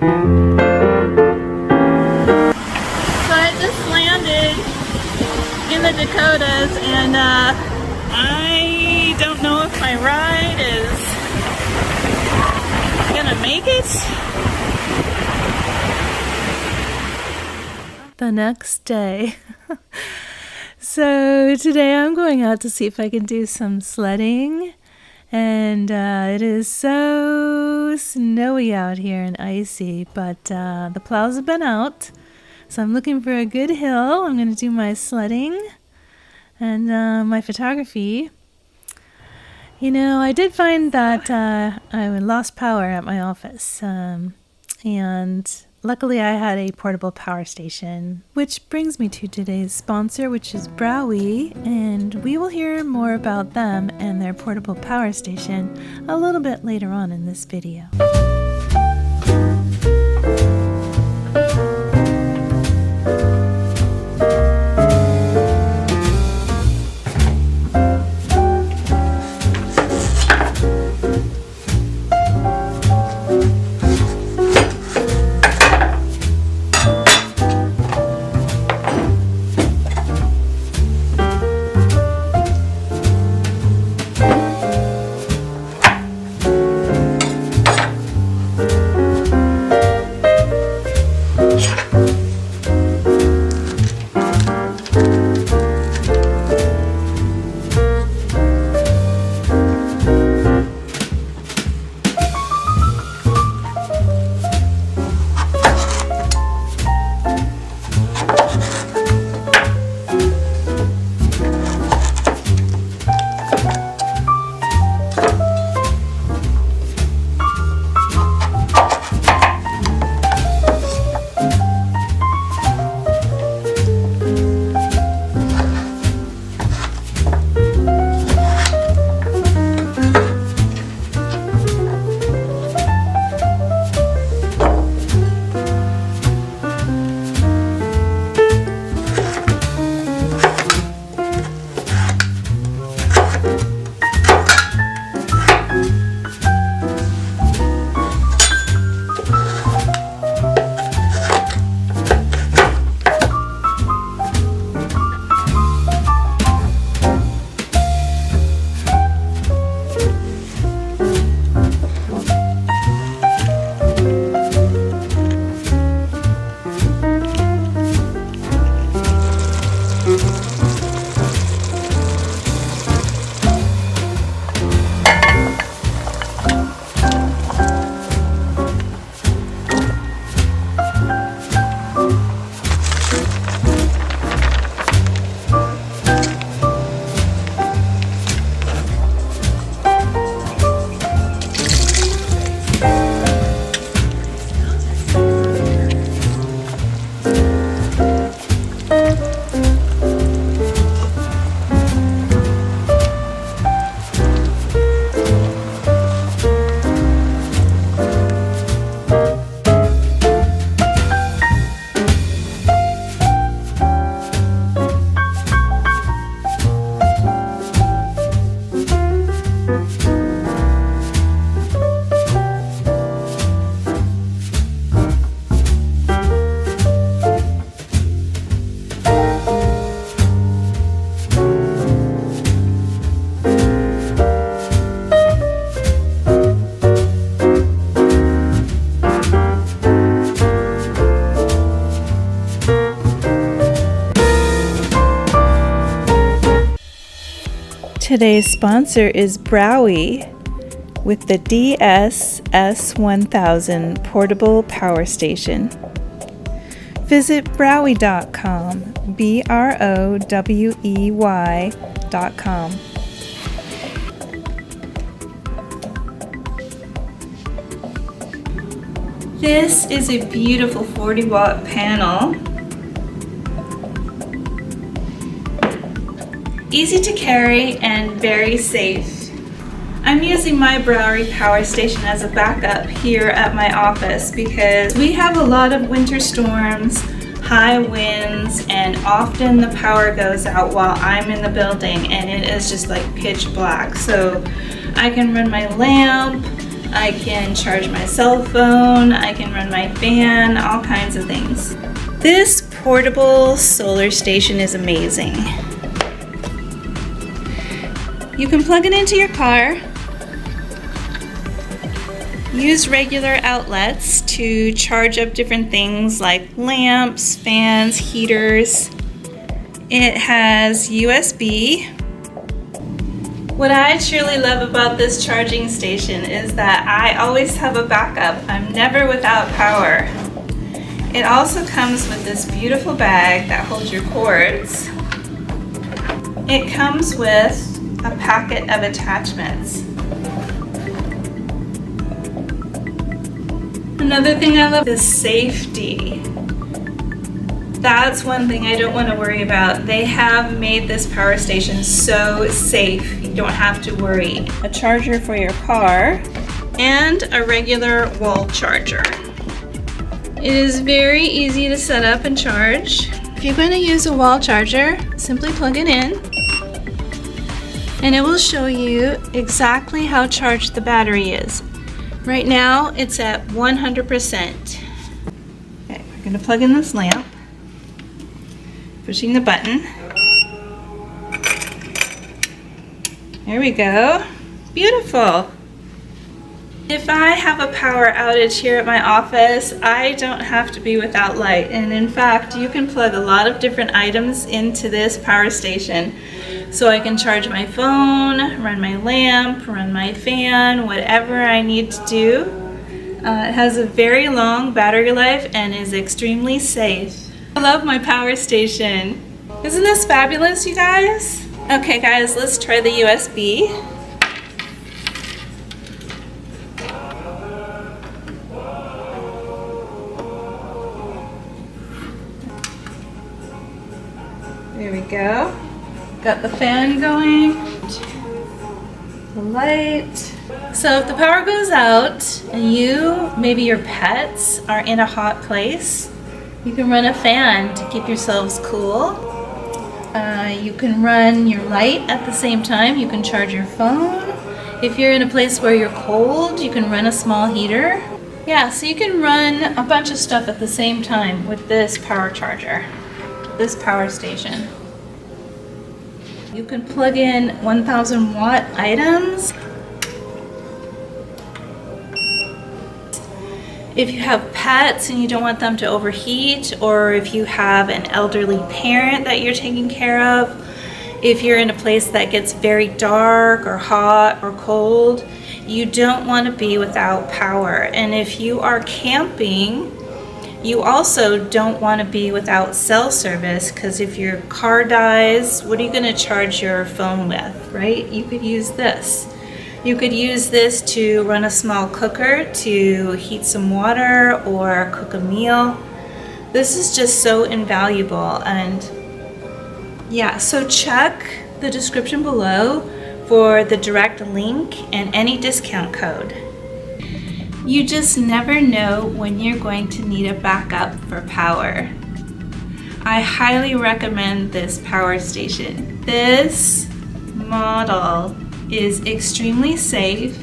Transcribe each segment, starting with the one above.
I just landed in the Dakotas, and I don't know if my ride is gonna make it. The next day. So today I'm going out to see if I can do some sledding, and it is so snowy out here and icy, but the plows have been out. So I'm looking for a good hill. I'm going to do my sledding and my photography. You know, I did find that I lost power at my office. And luckily I had a portable power station. Which brings me to today's sponsor, which is Browey. And we will hear more about them and their portable power station a little bit later on in this video. Today's sponsor is Browey with the DS-S1000 portable power station. Visit Browey.com, BROWEY.com. This is a beautiful 40-watt panel. Easy to carry and very safe. I'm using my Browey power station as a backup here at my office because we have a lot of winter storms, high winds, and often the power goes out while I'm in the building and it is just like pitch black. So I can run my lamp, I can charge my cell phone, I can run my fan, all kinds of things. This portable solar station is amazing. You can plug it into your car, use regular outlets to charge up different things like lamps, fans, heaters. It has USB. What I truly love about this charging station is that I always have a backup. I'm never without power. It also comes with this beautiful bag that holds your cords. It comes with a packet of attachments. Another thing I love is safety. That's one thing I don't want to worry about. They have made this power station so safe. You don't have to worry. A charger for your car and a regular wall charger. It is very easy to set up and charge. If you're going to use a wall charger, simply plug it in and it will show you exactly how charged the battery is. Right now it's at 100%. Okay, we're going to plug in this lamp. Pushing the button. There we go. Beautiful. If I have a power outage here at my office, I don't have to be without light. And in fact, you can plug a lot of different items into this power station. So I can charge my phone, run my lamp, run my fan, whatever I need to do. It has a very long battery life and is extremely safe. I love my power station. Isn't this fabulous, you guys? Okay guys, let's try the USB. There we go. Got the fan going. The light. So if the power goes out and you, maybe your pets, are in a hot place, you can run a fan to keep yourselves cool. You can run your light at the same time. You can charge your phone. If you're in a place where you're cold, you can run a small heater. Yeah, so you can run a bunch of stuff at the same time with this power charger, this power station. You can plug in 1000 watt items. If you have pets and you don't want them to overheat, or if you have an elderly parent that you're taking care of, if you're in a place that gets very dark or hot or cold, you don't want to be without power. And if you are camping, you also don't want to be without cell service, because if your car dies, what are you going to charge your phone with, right? You could use this. You could use this to run a small cooker to heat some water or cook a meal. This is just so invaluable. And yeah, so check the description below for the direct link and any discount code. You just never know when you're going to need a backup for power. I highly recommend this power station. This model is extremely safe,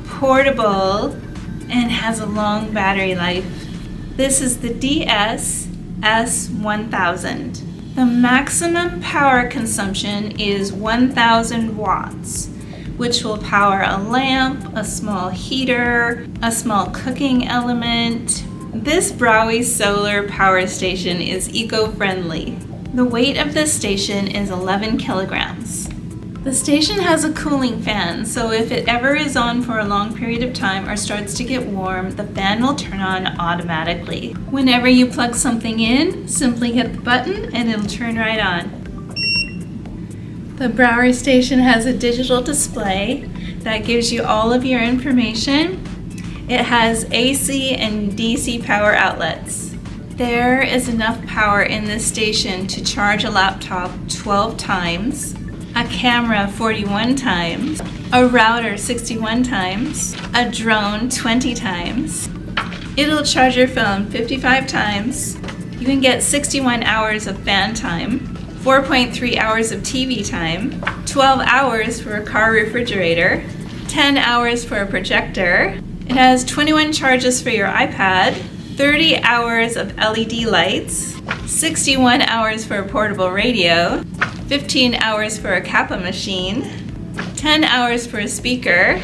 portable, and has a long battery life. This is the DS-S1000. The maximum power consumption is 1000 watts, which will power a lamp, a small heater, a small cooking element. This Browey solar power station is eco-friendly. The weight of this station is 11 kilograms. The station has a cooling fan, so if it ever is on for a long period of time or starts to get warm, the fan will turn on automatically. Whenever you plug something in, simply hit the button and it'll turn right on. The Browey station has a digital display that gives you all of your information. It has AC and DC power outlets. There is enough power in this station to charge a laptop 12 times, a camera 41 times, a router 61 times, a drone 20 times. It'll charge your phone 55 times. You can get 61 hours of fan time, 4.3 hours of TV time, 12 hours for a car refrigerator, 10 hours for a projector. It has 21 charges for your iPad, 30 hours of LED lights, 61 hours for a portable radio, 15 hours for a kappa machine, 10 hours for a speaker,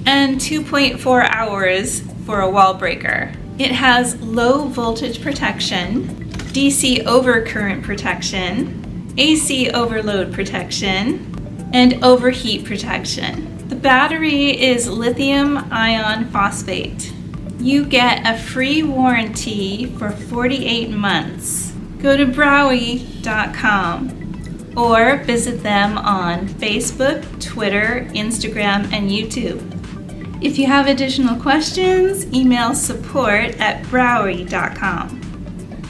and 2.4 hours for a wall breaker. It has low voltage protection, DC overcurrent protection, AC overload protection, and overheat protection. The battery is lithium ion phosphate. You get a free warranty for 48 months. Go to Browey.com or visit them on Facebook, Twitter, Instagram, and YouTube. If you have additional questions, email support@browey.com.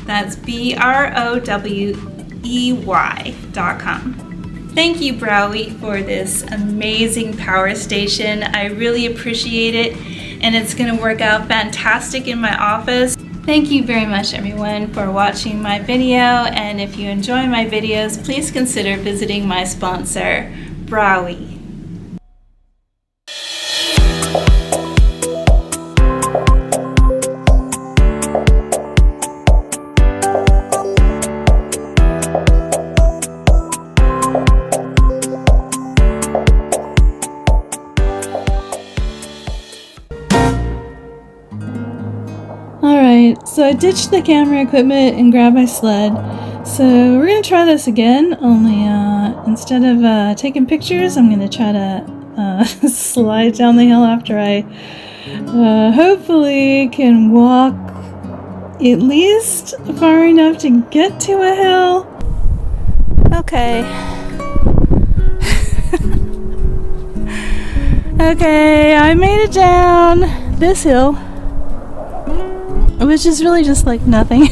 That's BROWEY.com. Thank you, Browey, for this amazing power station. I really appreciate it, and it's going to work out fantastic in my office. Thank you very much, everyone, for watching my video, and if you enjoy my videos, please consider visiting my sponsor, Browey. Alright, so I ditched the camera equipment and grabbed my sled. So we're going to try this again, only instead of taking pictures, I'm going to try to slide down the hill after I hopefully can walk at least far enough to get to a hill. Okay. Okay, I made it down this hill, which is really just like nothing.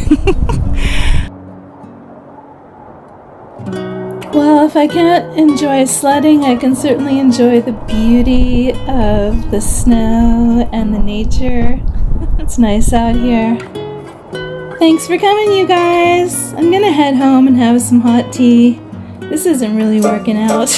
Well, if I can't enjoy sledding, I can certainly enjoy the beauty of the snow and the nature. It's nice out here. Thanks for coming, you guys. I'm gonna head home and have some hot tea. This isn't really working out.